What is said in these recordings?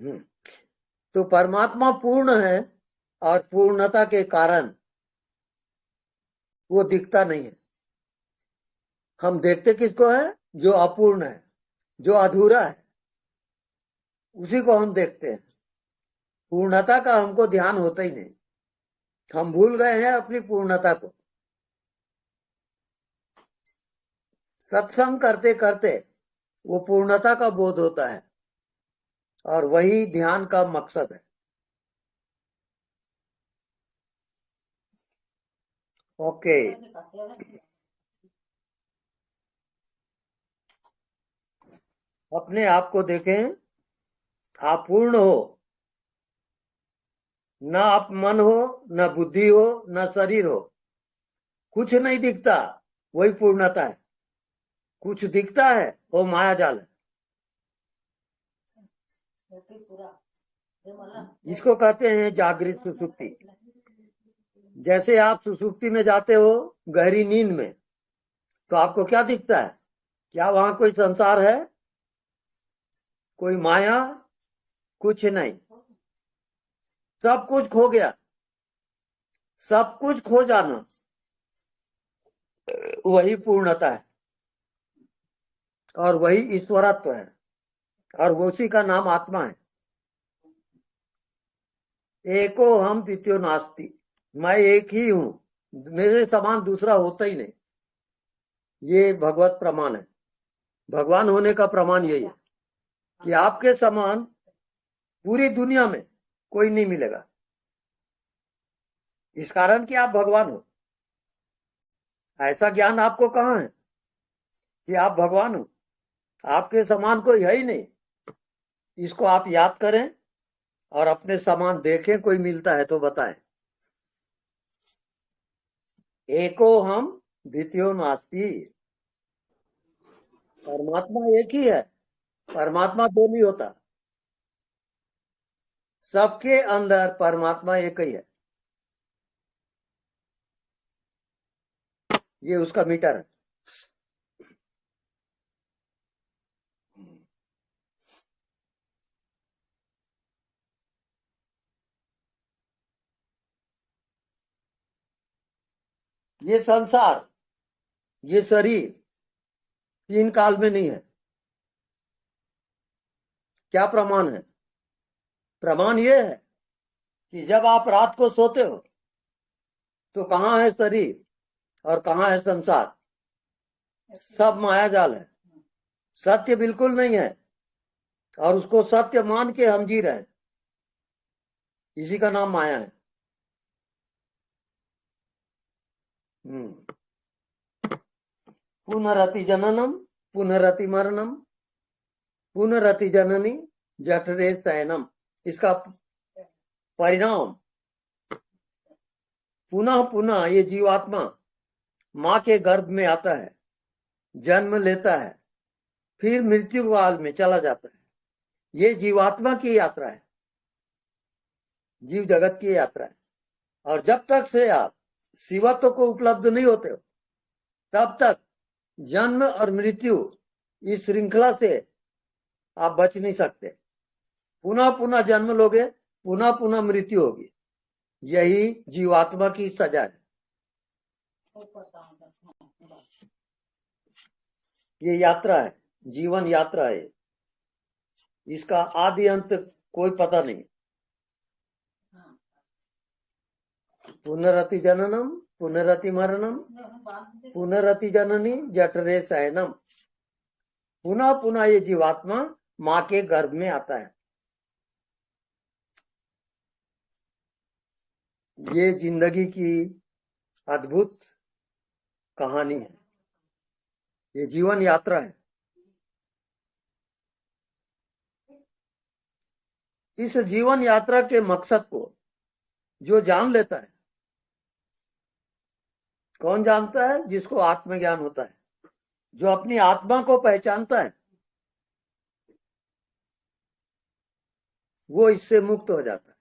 तो परमात्मा पूर्ण है और पूर्णता के कारण वो दिखता नहीं है। हम देखते किसको है? जो अपूर्ण है, जो अधूरा है, उसी को हम देखते हैं। पूर्णता का हमको ध्यान होता ही नहीं। हम भूल गए हैं अपनी पूर्णता को। सत्संग करते करते वो पूर्णता का बोध होता है और वही ध्यान का मकसद है। ओके। अपने आप को देखें, आप पूर्ण हो। न आप मन हो, न बुद्धि हो, न शरीर हो। कुछ नहीं दिखता, वही पूर्णता है। कुछ दिखता है, वो माया जाल है। इसको कहते हैं जागृत सुसुप्ति। जैसे आप सुसुप्ति में जाते हो, गहरी नींद में, तो आपको क्या दिखता है? क्या वहां कोई संसार है? कोई माया? कुछ नहीं। सब कुछ खो गया। सब कुछ खो जाना वही पूर्णता है और वही ईश्वरत्व है और उसी का नाम आत्मा है। एको हम द्वितीयो नास्ति। मैं एक ही हूं, मेरे समान दूसरा होता ही नहीं। ये भगवत प्रमाण है। भगवान होने का प्रमाण यही है कि आपके समान पूरी दुनिया में कोई नहीं मिलेगा। इस कारण कि आप भगवान हो। ऐसा ज्ञान आपको कहाँ है कि आप भगवान हो? आपके समान कोई है ही नहीं। इसको आप याद करें और अपने समान देखें, कोई मिलता है तो बताएं। एको हम द्वितीयो नास्ति। परमात्मा एक ही है। परमात्मा दो नहीं होता। सबके अंदर परमात्मा एक ही है। ये उसका मीटर है। ये संसार, ये शरीर तीन काल में नहीं है। क्या प्रमाण है? प्रमाण ये है कि जब आप रात को सोते हो तो कहाँ है शरीर और कहाँ है संसार? सब माया जाल है। सत्य बिल्कुल नहीं है और उसको सत्य मान के हम जी रहे हैं। इसी का नाम माया है। पुनरति जननम, पुनरति मरणम, पुनरति जननी जठरे शयनम। इसका परिणाम पुनः पुनः ये जीवात्मा माँ के गर्भ में आता है, जन्म लेता है, फिर मृत्यु काल में चला जाता है। ये जीवात्मा की यात्रा है, जीव जगत की यात्रा है। और जब तक से आप शिवत्व को उपलब्ध नहीं होते हो, तब तक जन्म और मृत्यु इस श्रृंखला से आप बच नहीं सकते। पुनः पुनः जन्म लोगे, पुनः पुनः मृत्यु होगी। यही जीवात्मा की सजा है। ये यात्रा है, जीवन यात्रा है। इसका आदि अंत कोई पता नहीं। पुनरति जननम, पुनरति मरणम, पुनरति जननी जठरे शयनम। पुनः पुनः ये जीवात्मा माँ के गर्भ में आता है। ये जिंदगी की अद्भुत कहानी है। ये जीवन यात्रा है। इस जीवन यात्रा के मकसद को जो जान लेता है, कौन जानता है? जिसको आत्मज्ञान होता है, जो अपनी आत्मा को पहचानता है, वो इससे मुक्त हो जाता है।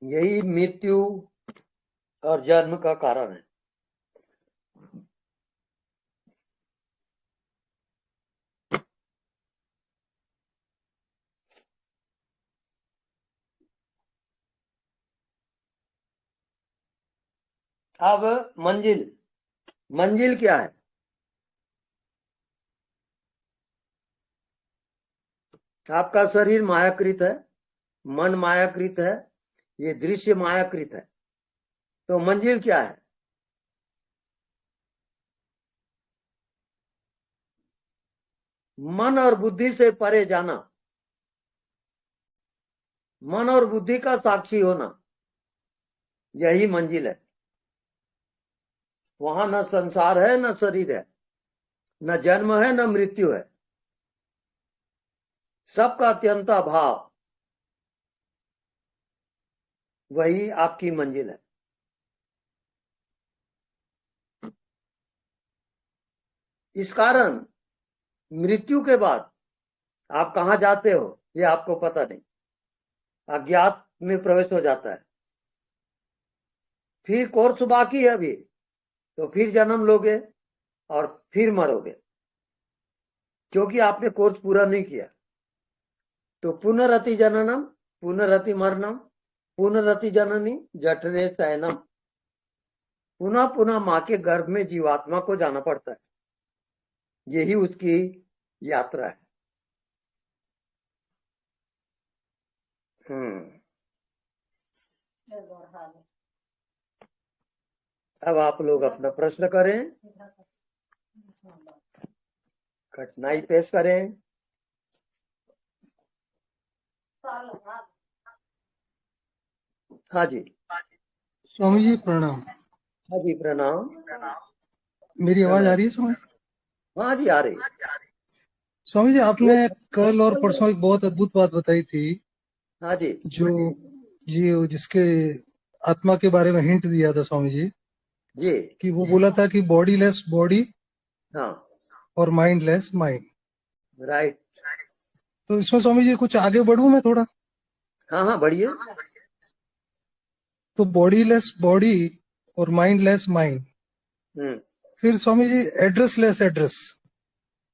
यही मृत्यु और जन्म का कारण है। अब मंजिल, मंजिल क्या है? आपका शरीर मायाकृत है, मन मायाकृत है, ये दृश्य मायाकृत है, तो मंजिल क्या है? मन और बुद्धि से परे जाना, मन और बुद्धि का साक्षी होना, यही मंजिल है। वहां न संसार है, न शरीर है, न जन्म है, न मृत्यु है, सबका अत्यंता भाव, वही आपकी मंजिल है। इस कारण मृत्यु के बाद आप कहां जाते हो ये आपको पता नहीं, अज्ञात में प्रवेश हो जाता है। फिर कोर्स बाकी है अभी, तो फिर जन्म लोगे और फिर मरोगे, क्योंकि आपने कोर्स पूरा नहीं किया। तो पुनरति जननम, पुनरति मरणम, पुनरति जननी जठरे शयनम, पुनः पुनः माँ के गर्भ में जीवात्मा को जाना पड़ता है, यही उसकी यात्रा है। अब आप लोग अपना प्रश्न करें, कठिनाई पेश करें। हाँ जी, स्वामी जी प्रणाम। हाँ जी प्रणाम। मेरी आवाज आ रही है स्वामी? हाँ जी आ रही। स्वामी जी आपने कल और परसों एक बहुत अद्भुत बात बताई थी, हाँ जी जो जी जिसके आत्मा के बारे में हिंट दिया था स्वामी जी, जी। कि वो बोला था कि बॉडीलेस बॉडी हाँ और माइंडलेस माइंड। राइट। तो इसमें स्वामी जी कुछ आगे बढ़ूं मैं थोड़ा? हाँ हाँ बढ़िए। तो बॉडीलेस बॉडी और माइंडलेस माइंड, फिर स्वामी जी एड्रेसलेस एड्रेस,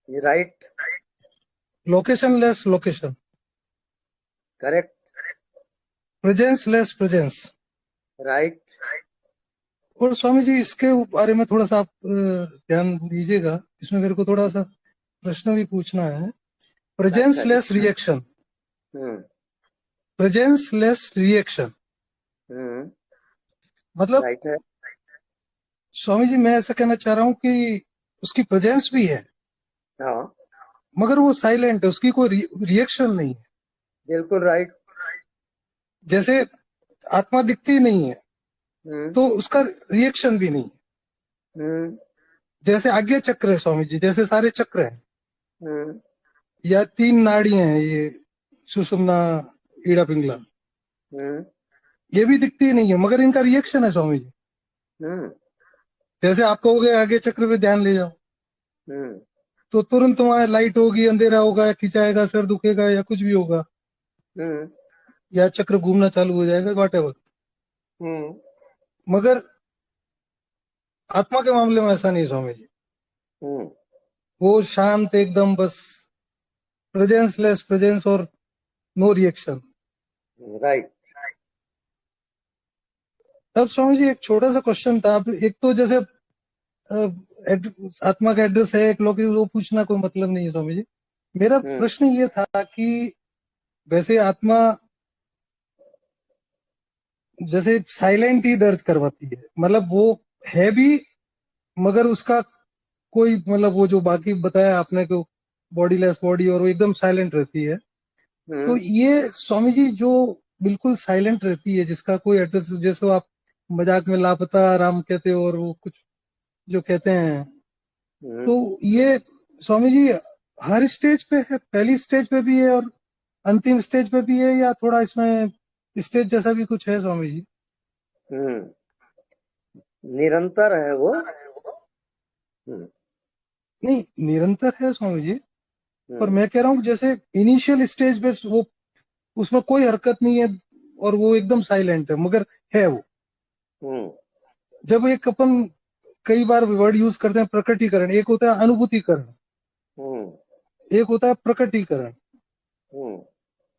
ये right, locationless location, correct, presenceless presence. Right. और स्वामी जी इसके बारे में थोड़ा सा आप ध्यान दीजिएगा, इसमें मेरे को थोड़ा सा प्रश्न भी पूछना है। प्रेजेंस अच्छा जी। लेस रिएक्शन, हम्म प्रेजेंस लेस रिएक्शन हम्म मतलब राइट है। स्वामी जी मैं ऐसा कहना चाह रहा हूँ कि उसकी प्रेजेंस भी है, हाँ मगर वो साइलेंट है, उसकी कोई रिएक्शन नहीं है। बिल्कुल राइट। जैसे आत्मा दिखती नहीं है हम्म तो उसका रिएक्शन भी नहीं है। हम्म जैसे आज्ञा चक्र है स्वामी जी, जैसे सारे चक्र हैं, हम्म या तीन नाड़ी हैं, ये सुषुम्ना ईड़ा पिंगला, हम्म ये भी दिखती नहीं है, मगर इनका रिएक्शन है स्वामी जी। हम्म जैसे आप कहोगे आगे चक्र पे ध्यान ले जाओ, हम्म तो तुरंत वहां लाइट होगी, अंधेरा होगा, खिंचाएगा, सर दुखेगा, या कुछ भी होगा, हम्म या चक्र घूमना चालू हो जाएगा, वॉट एवर। हम्म मगर आत्मा के मामले में ऐसा नहीं स्वामी जी, हम्म वो शांत एकदम, बस प्रेजेंस लेस प्रेजेंस और नो रिएक्शन। राइट। तब स्वामी जी एक छोटा सा क्वेश्चन था। एक तो जैसे आत्मा का एड्रेस है एक लोग, वो पूछना कोई मतलब नहीं है स्वामी जी। मेरा हम्म प्रश्न ये था कि वैसे आत्मा जैसे साइलेंट ही दर्ज करवाती है, मतलब वो है भी, मगर उसका कोई मतलब वो जो बाकी बताया आपने को, बॉडी लेस बॉडी, और वो एकदम साइलेंट रहती है। तो हम्म ये स्वामी जी जो बिल्कुल साइलेंट रहती है, जिसका कोई एड्रेस, जैसे वो आप मजाक में लापता राम कहते हो और वो कुछ जो कहते हैं, हम्म तो ये स्वामी जी हर स्टेज पे है? पहली स्टेज पे भी है और अंतिम स्टेज पे भी है, या थोड़ा इसमें स्टेज जैसा भी कुछ है स्वामी जी? हम्म निरंतर है वो। हम्म नहीं, निरंतर है स्वामी जी, पर हम्म मैं कह रहा हूँ जैसे इनिशियल स्टेज पे वो, उसमें कोई हरकत नहीं है और वो एकदम साइलेंट है, मगर है वो। हम्म जब एक अपन कई बार वर्ड यूज करते हैं प्रकटीकरण, एक होता है अनुभूतिकरण, हम्म एक होता है प्रकटीकरण। हम्म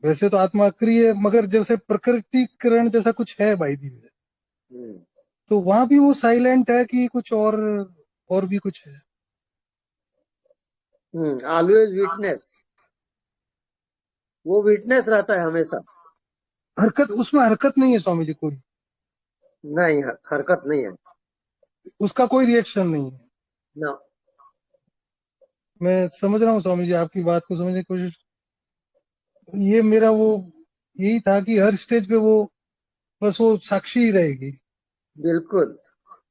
वैसे तो आत्मा अक्रिय है, मगर जैसे प्रकटीकरण जैसा कुछ है भाई दी। हम्म तो वहां भी वो साइलेंट है कि कुछ और भी कुछ है? ऑलवेज विटनेस, वो विटनेस रहता है हमेशा। हरकत, उसमें हरकत नहीं है स्वामी जी कोई? नहीं, हरकत नहीं है। उसका कोई रिएक्शन नहीं है? ना। मैं समझ रहा हूँ स्वामी जी, आपकी बात को समझने की कोशिश। ये मेरा वो यही था कि हर स्टेज पे वो बस वो साक्षी ही रहेगी। बिल्कुल।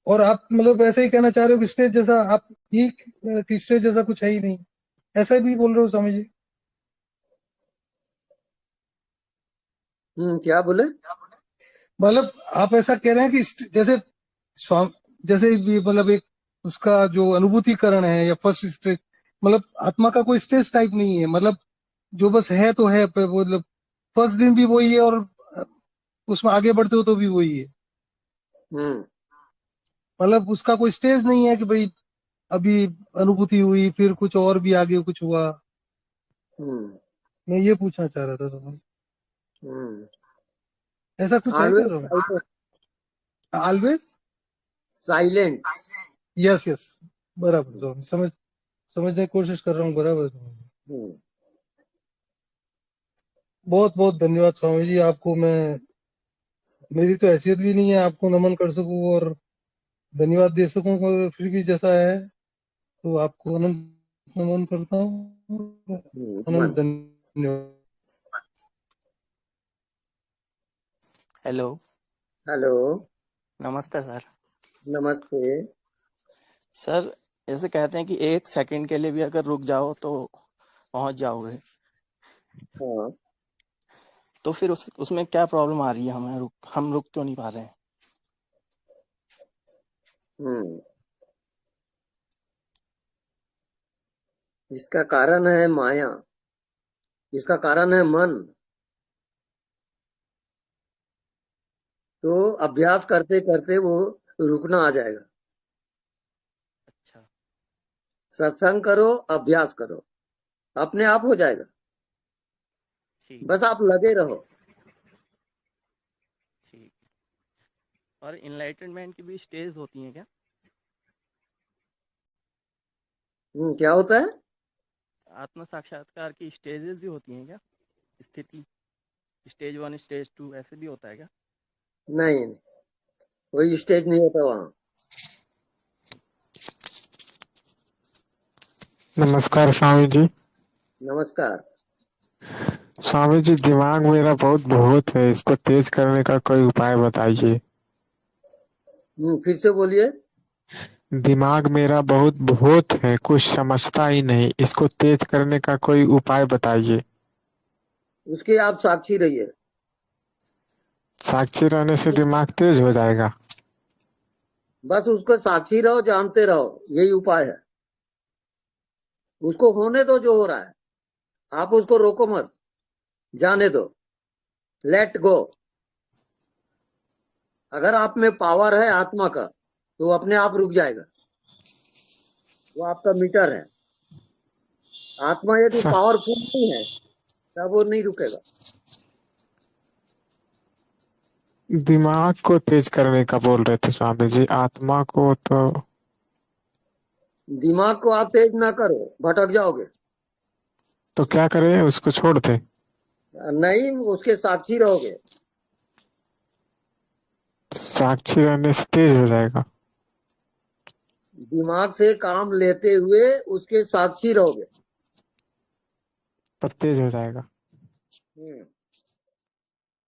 और आप मतलब ऐसे ही कहना चाह रहे हो कि स्टेज जैसा आप ये कि स्टेज जैसा कुछ है ही नहीं, ऐसा भी बोल रहे हो स्वामी जी? क्या बोले? मतलब आप ऐसा कह रहे हैं कि जैसे स्वाम जैसे भी मतलब एक उसका जो अनुभूतिकरण है या फर्स्ट स्टेज, मतलब आत्मा का कोई स्टेज टाइप नहीं है, मतलब जो बस है तो है मतलब फर्स्ट दिन भी वही है और उसमें आगे बढ़ते हो तो भी वही है। हम्म मतलब उसका कोई स्टेज नहीं है कि भाई अभी अनुभूति हुई फिर कुछ और भी आगे कुछ हुआ। हम्म मैं ये पूछना चाह रहा था तुम्हें, हम्म ऐसा कुछ है क्या तुम्हें? Always always. Silent. Yes yes, बराबर समझने की कोशिश कर रहा हूँ, बराबर समझ। हम्म बहुत बहुत धन्यवाद स्वामी जी आपको। मैं मेरी तो हैसियत भी नहीं है आपको नमन कर सकूं और धन्यवाद दे सकूं, पर फिर भी जैसा है तो आपको अनंत नमन करता हूँ। अनंत मन। धन्यवाद। हेलो। हेलो। नमस्ते सर। नमस्ते। सर, जैसे कहते हैं कि 1 सेकंड के लिए भी अगर रुक जाओ तो पहुंच जाओगे, हाँ। तो फिर उसमें क्या प्रॉब्लम आ रही है? हम रुक क्यों नहीं पा रहे हैं? हम्म इसका कारण है माया, इसका कारण है मन। तो अभ्यास करते करते वो रुकना आ जाएगा। अच्छा। सत्संग करो, अभ्यास करो, अपने आप हो जाएगा। ठीक। बस आप लगे रहो। ठीक। और इनलाइटनमेंट की भी स्टेज होती हैं क्या? क्या होता है? आत्म साक्षात्कार की स्टेजेस भी होती हैं क्या? स्थिति, स्टेज 1 स्टेज 2 ऐसे भी होता है क्या? नहीं नहीं, कोई स्टेज नहीं होता वहाँ। नमस्कार स्वामी जी। नमस्कार। स्वामी जी, दिमाग मेरा बहुत भूत है, इसको तेज करने का कोई उपाय बताइए। फिर से बोलिए। दिमाग मेरा बहुत भूत है, कुछ समझता ही नहीं, इसको तेज करने का कोई उपाय बताइए। उसके आप साक्षी रहिए। साक्षी रहने से दिमाग तेज हो जाएगा? बस उसको साक्षी रहो, जानते रहो, यही उपाय है। उसको होने दो जो हो रहा है, आप उसको रोको मत, जाने दो, लेट गो। अगर आप में पावर है आत्मा का तो वो अपने आप रुक जाएगा। वो आपका मीटर है। आत्मा यदि स- पावरफुल नहीं है तब वो नहीं रुकेगा। दिमाग को तेज करने का बोल रहे थे स्वामी जी, आत्मा को दिमाग को आप तेज ना करो, भटक जाओगे। तो क्या करें, उसको छोड़ दे? नहीं, उसके साक्षी रहोगे। साक्षी रहने से तेज हो जाएगा? दिमाग से काम लेते हुए उसके साक्षी रहोगे। तब तेज हो जाएगा? हम्म